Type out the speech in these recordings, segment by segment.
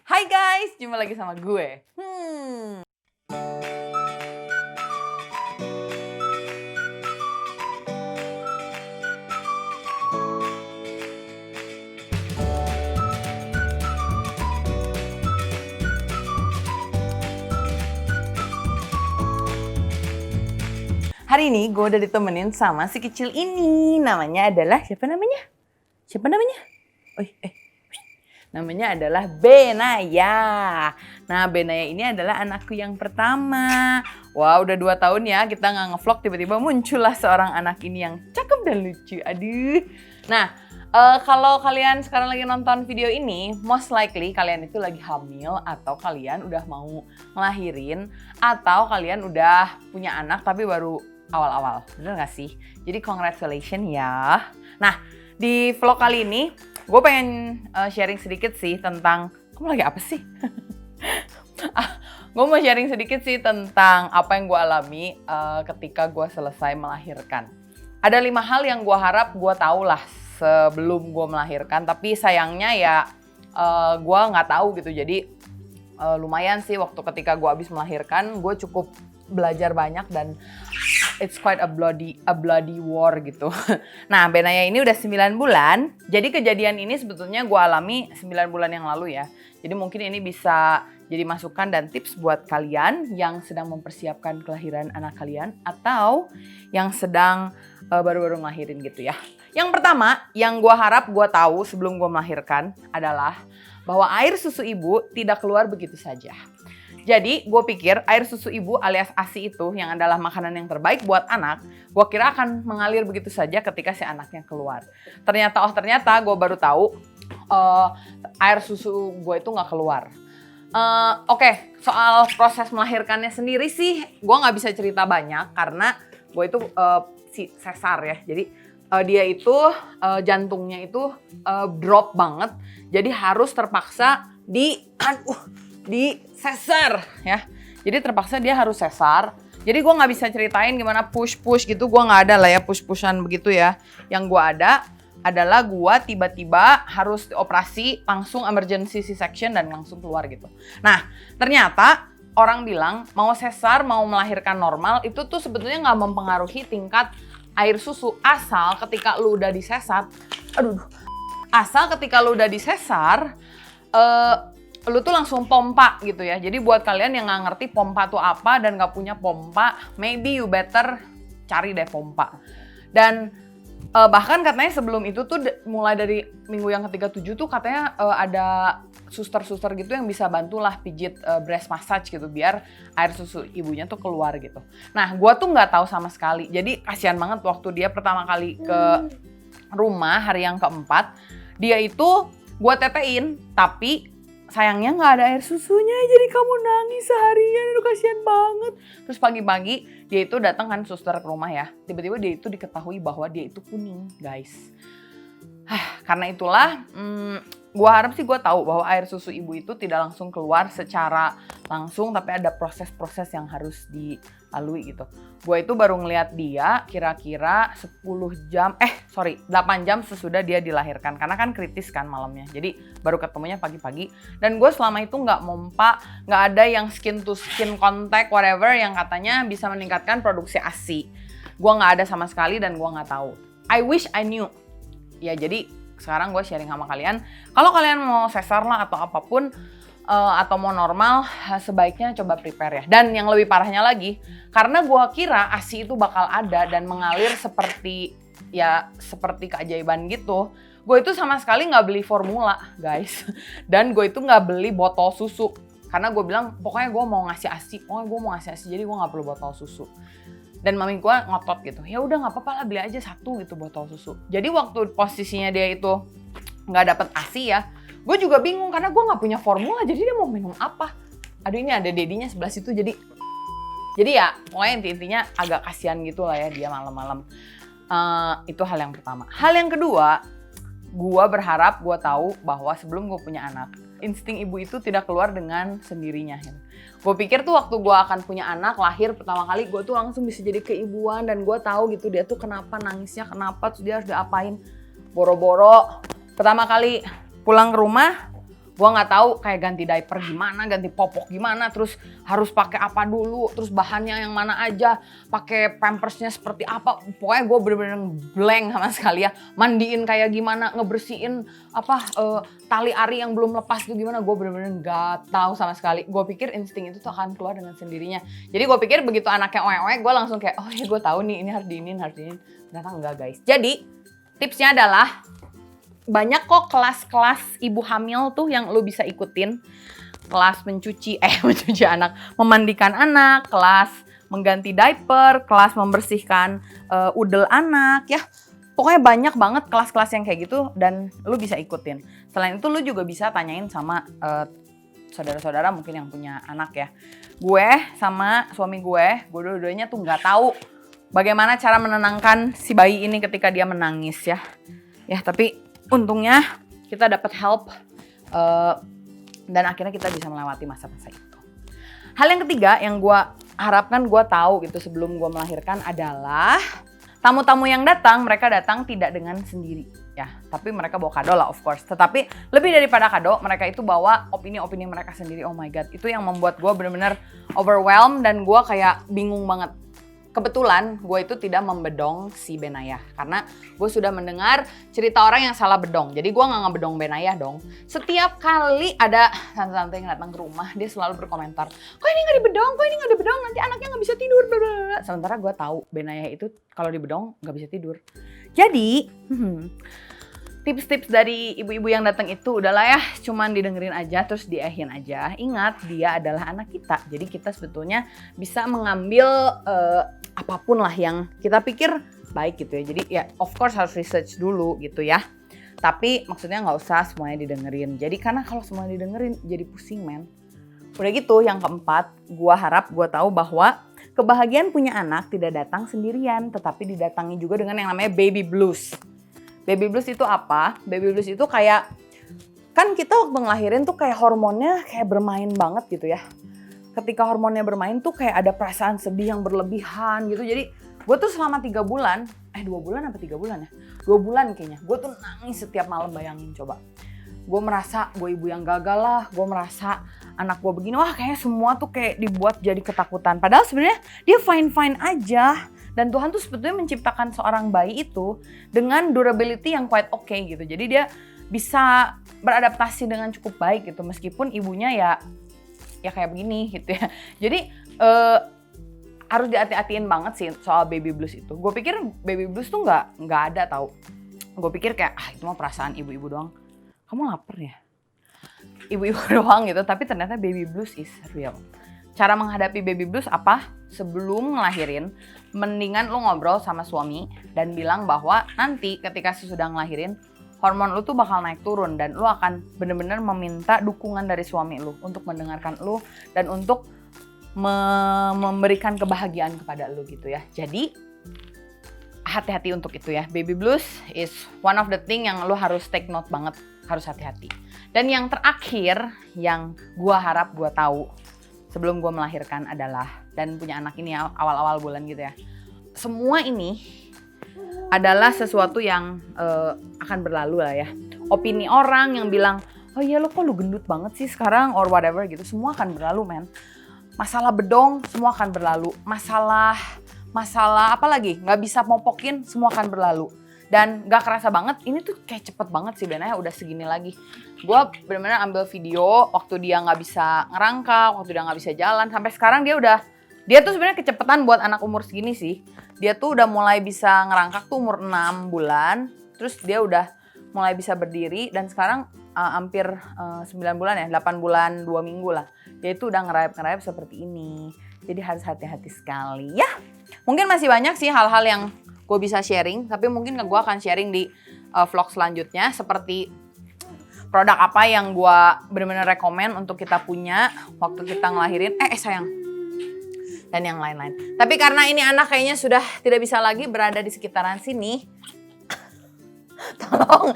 Hai guys, jumpa lagi sama gue. Hari ini gue udah ditemenin sama si kecil ini. Namanya adalah, siapa namanya? Namanya adalah Benaya. Nah, Benaya ini adalah anakku yang pertama. Wah, udah 2 tahun ya kita nggak ngevlog, tiba-tiba muncullah seorang anak ini yang cakep dan lucu. Aduh. Nah, kalau kalian sekarang lagi nonton video ini, most likely kalian itu lagi hamil, atau kalian udah mau ngelahirin, atau kalian udah punya anak tapi baru awal-awal. Bener nggak sih? Jadi congratulations ya. Nah, di vlog kali ini gue pengen sharing sedikit sih tentang, kamu lagi apa sih? Gue mau sharing sedikit sih tentang apa yang gue alami ketika gue selesai melahirkan. Ada 5 hal yang gue harap gue tahu lah sebelum gue melahirkan, tapi sayangnya ya gue nggak tahu gitu. Jadi lumayan sih waktu ketika gue habis melahirkan, gue cukup belajar banyak dan it's quite a bloody war gitu. Nah, Benaya ini udah 9 bulan. Jadi kejadian ini sebetulnya gue alami 9 bulan yang lalu ya. Jadi mungkin ini bisa jadi masukan dan tips buat kalian yang sedang mempersiapkan kelahiran anak kalian, atau yang sedang baru-baru ngelahirin gitu ya. Yang pertama, yang gue harap gue tahu sebelum gue melahirkan adalah bahwa air susu ibu tidak keluar begitu saja. Jadi gue pikir air susu ibu alias ASI itu yang adalah makanan yang terbaik buat anak, gue kira akan mengalir begitu saja ketika si anaknya keluar. Ternyata gue baru tahu air susu gue itu nggak keluar. Oke, soal proses melahirkannya sendiri sih gue nggak bisa cerita banyak karena gue itu sesar ya. Jadi dia itu jantungnya itu drop banget, jadi harus terpaksa di sesar ya. Jadi terpaksa dia harus sesar. Jadi gue nggak bisa ceritain gimana push gitu, gue nggak ada lah ya push-pushan begitu ya. Yang gue ada adalah gue tiba-tiba harus operasi langsung emergency C-section dan langsung keluar gitu. Nah, ternyata orang bilang mau sesar mau melahirkan normal itu tuh sebetulnya nggak mempengaruhi tingkat air susu, asal ketika lu udah disesar, lu tuh langsung pompa gitu ya. Jadi buat kalian yang nggak ngerti pompa tuh apa dan nggak punya pompa, maybe you better cari deh pompa. Dan bahkan katanya sebelum itu tuh mulai dari minggu yang ke-37 tuh katanya ada suster-suster gitu yang bisa bantulah pijit breast massage gitu biar air susu ibunya tuh keluar gitu. Nah, gua tuh nggak tahu sama sekali. Jadi kasihan banget waktu dia pertama kali ke rumah hari yang keempat, dia itu gua tetein tapi sayangnya nggak ada air susunya, jadi kamu nangis seharian, aduh kasihan banget. Terus pagi-pagi dia itu datang kan suster ke rumah ya, tiba-tiba dia itu diketahui bahwa dia itu kuning guys. Karena itulah gue harap sih gue tahu bahwa air susu ibu itu tidak langsung keluar secara langsung, tapi ada proses-proses yang harus dilalui gitu. Gue itu baru ngeliat dia kira-kira 8 jam sesudah dia dilahirkan, karena kan kritis kan malamnya. Jadi baru ketemunya pagi-pagi, dan gue selama itu nggak mompa, nggak ada yang skin to skin contact whatever yang katanya bisa meningkatkan produksi ASI. Gue nggak ada sama sekali dan gue nggak tahu. I wish I knew. Ya jadi sekarang gue sharing sama kalian, kalau kalian mau sesar lah atau apapun, atau mau normal, sebaiknya coba prepare ya. Dan yang lebih parahnya lagi, karena gue kira ASI itu bakal ada dan mengalir seperti keajaiban gitu, gue itu sama sekali nggak beli formula guys. Dan gue itu nggak beli botol susu, karena gue bilang pokoknya gue mau ngasih ASI, jadi gue nggak perlu botol susu. Dan mami gue ngotot gitu, ya udah nggak apa-apa lah, beli aja 1 gitu botol susu. Jadi waktu posisinya dia itu nggak dapet ASI ya, gue juga bingung karena gue nggak punya formula, jadi dia mau minum apa? Aduh, ini ada dedinya sebelah situ, jadi ya pokoknya intinya agak kasihan gitu lah ya dia malam-malam. Itu hal yang pertama. Hal yang kedua, gue berharap gue tahu bahwa sebelum gue punya anak, insting ibu itu tidak keluar dengan sendirinya. Gue pikir tuh waktu gue akan punya anak, lahir pertama kali, gue tuh langsung bisa jadi keibuan dan gue tahu gitu dia tuh kenapa nangisnya, kenapa, terus dia harus diapain. Boro-boro pertama kali pulang ke rumah, Gua nggak tahu kayak ganti diaper gimana, ganti popok gimana, terus harus pakai apa dulu, terus bahannya yang mana aja, pakai pampersnya seperti apa. Pokoknya gue bener-bener blank sama sekali ya. Mandiin kayak gimana, ngebersihin tali ari yang belum lepas itu gimana, gue bener-bener nggak tahu sama sekali. Gue pikir insting itu tuh akan keluar dengan sendirinya. Jadi gue pikir begitu anaknya oe-oe, gue langsung kayak oh ya gue tahu nih ini harus diinin, harus diinin. Ternyata enggak guys. Jadi tipsnya adalah banyak kok kelas-kelas ibu hamil tuh yang lo bisa ikutin. Kelas mencuci anak, memandikan anak, kelas mengganti diaper, kelas membersihkan udel anak ya. Pokoknya banyak banget kelas-kelas yang kayak gitu dan lo bisa ikutin. Selain itu lo juga bisa tanyain sama saudara-saudara mungkin yang punya anak ya. Gue sama suami gue dua-duanya tuh nggak tahu bagaimana cara menenangkan si bayi ini ketika dia menangis ya. Ya tapi untungnya kita dapat help dan akhirnya kita bisa melewati masa-masa itu. Hal yang ketiga yang gue harapkan gue tahu gitu sebelum gue melahirkan adalah tamu-tamu yang datang, mereka datang tidak dengan sendiri ya. Tapi mereka bawa kado lah of course. Tetapi lebih daripada kado, mereka itu bawa opini-opini mereka sendiri. Oh my god, itu yang membuat gue benar-benar overwhelmed dan gue kayak bingung banget. Kebetulan gue itu tidak membedong si Benayah karena gue sudah mendengar cerita orang yang salah bedong. Jadi gue nggak ngebedong Benayah dong. Setiap kali ada tante-tante yang datang ke rumah, dia selalu berkomentar, kok ini nggak dibedong, kok ini nggak dibedong, nanti anaknya nggak bisa tidur. Blablabla. Sementara gue tahu Benayah itu kalau dibedong nggak bisa tidur. Jadi tips-tips dari ibu-ibu yang datang itu udahlah ya, cuman didengerin aja terus diehin aja. Ingat, dia adalah anak kita. Jadi kita sebetulnya bisa mengambil apapun lah yang kita pikir baik gitu ya. Jadi ya of course harus research dulu gitu ya. Tapi maksudnya nggak usah semuanya didengerin. Jadi karena kalau semuanya didengerin jadi pusing men. Udah gitu yang keempat, gua harap gua tahu bahwa kebahagiaan punya anak tidak datang sendirian. Tetapi didatangi juga dengan yang namanya baby blues. Baby blues itu apa? Baby blues itu kayak, kan kita waktu ngelahirin tuh kayak hormonnya kayak bermain banget gitu ya. Ketika hormonnya bermain tuh kayak ada perasaan sedih yang berlebihan gitu. Jadi gue tuh selama 3 bulan, 2 bulan apa 3 bulan ya? 2 bulan kayaknya. Gue tuh nangis setiap malam, bayangin coba. Gue merasa gue ibu yang gagal lah, gue merasa anak gue begini. Wah kayaknya semua tuh kayak dibuat jadi ketakutan. Padahal sebenarnya dia fine-fine aja. Dan Tuhan tuh sebetulnya menciptakan seorang bayi itu dengan durability yang quite okay gitu. Jadi dia bisa beradaptasi dengan cukup baik gitu. Meskipun ibunya ya kayak begini gitu ya. Jadi harus dihati-hatiin banget sih soal baby blues itu. Gue pikir baby blues tuh nggak ada tau. Gue pikir kayak itu mah perasaan ibu-ibu doang. Kamu lapar ya? Ibu-ibu doang gitu. Tapi ternyata baby blues is real. Cara menghadapi baby blues apa? Sebelum ngelahirin, mendingan lu ngobrol sama suami dan bilang bahwa nanti ketika sesudah ngelahirin, hormon lu tuh bakal naik turun dan lu akan bener-bener meminta dukungan dari suami lu untuk mendengarkan lu dan untuk memberikan kebahagiaan kepada lu gitu ya. Jadi hati-hati untuk itu ya. Baby blues is one of the thing yang lu harus take note banget, harus hati-hati. Dan yang terakhir yang gua harap gua tahu sebelum gue melahirkan adalah, dan punya anak ini awal-awal bulan gitu ya. Semua ini adalah sesuatu yang akan berlalu lah ya. Opini orang yang bilang, oh iya lo kok lu gendut banget sih sekarang or whatever gitu. Semua akan berlalu men. Masalah bedong semua akan berlalu. Masalah apa lagi? Gak bisa mopokin semua akan berlalu. Dan gak kerasa banget, ini tuh kayak cepet banget sih Benayah udah segini lagi. Gue bener-bener ambil video waktu dia gak bisa ngerangkak, waktu dia gak bisa jalan. Sampai sekarang dia tuh sebenarnya kecepatan buat anak umur segini sih. Dia tuh udah mulai bisa ngerangkak tuh umur 6 bulan. Terus dia udah mulai bisa berdiri dan sekarang hampir 9 bulan ya, 8 bulan 2 minggu lah. Dia itu udah ngerayap-ngerayap seperti ini. Jadi harus hati-hati sekali ya. Mungkin masih banyak sih hal-hal yang gue bisa sharing, tapi mungkin gue akan sharing di vlog selanjutnya seperti produk apa yang gue benar-benar rekomen untuk kita punya waktu kita ngelahirin, sayang, dan yang lain-lain. Tapi karena ini anak kayaknya sudah tidak bisa lagi berada di sekitaran sini, tolong.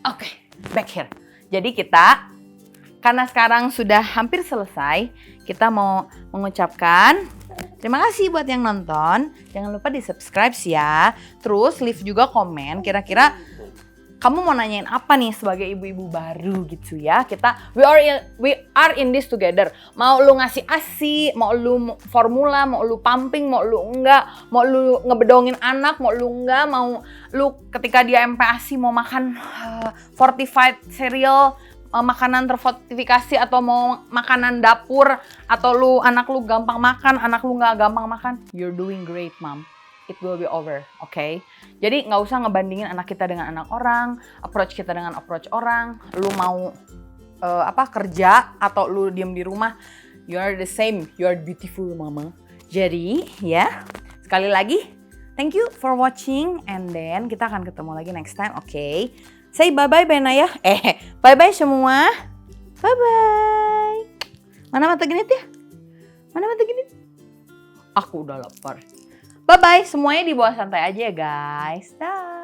Oke, back here. Jadi kita, karena sekarang sudah hampir selesai, kita mau mengucapkan terima kasih buat yang nonton. Jangan lupa di subscribe ya. Terus leave juga komen kira-kira kamu mau nanyain apa nih sebagai ibu-ibu baru gitu ya. We are in this together. Mau lu ngasih ASI, mau lu formula, mau lu pumping, mau lu enggak, mau lu ngebedongin anak, mau lu enggak, mau lu ketika dia MPASI mau makan fortified cereal, makanan terfortifikasi, atau mau makanan dapur, atau anak lu gampang makan, anak lu nggak gampang makan, you're doing great, mom. It will be over, okay? Jadi nggak usah ngebandingin anak kita dengan anak orang, approach kita dengan approach orang. Lu mau kerja atau lu diem di rumah, you are the same, you are beautiful, mama. Jadi ya, sekali lagi, thank you for watching, and then kita akan ketemu lagi next time, okay? Say bye-bye Naya. Bye-bye semua. Bye-bye. Mana mata genit ya? Mana mata genit? Aku udah lapar. Bye-bye. Semuanya dibawa santai aja ya guys. Dah.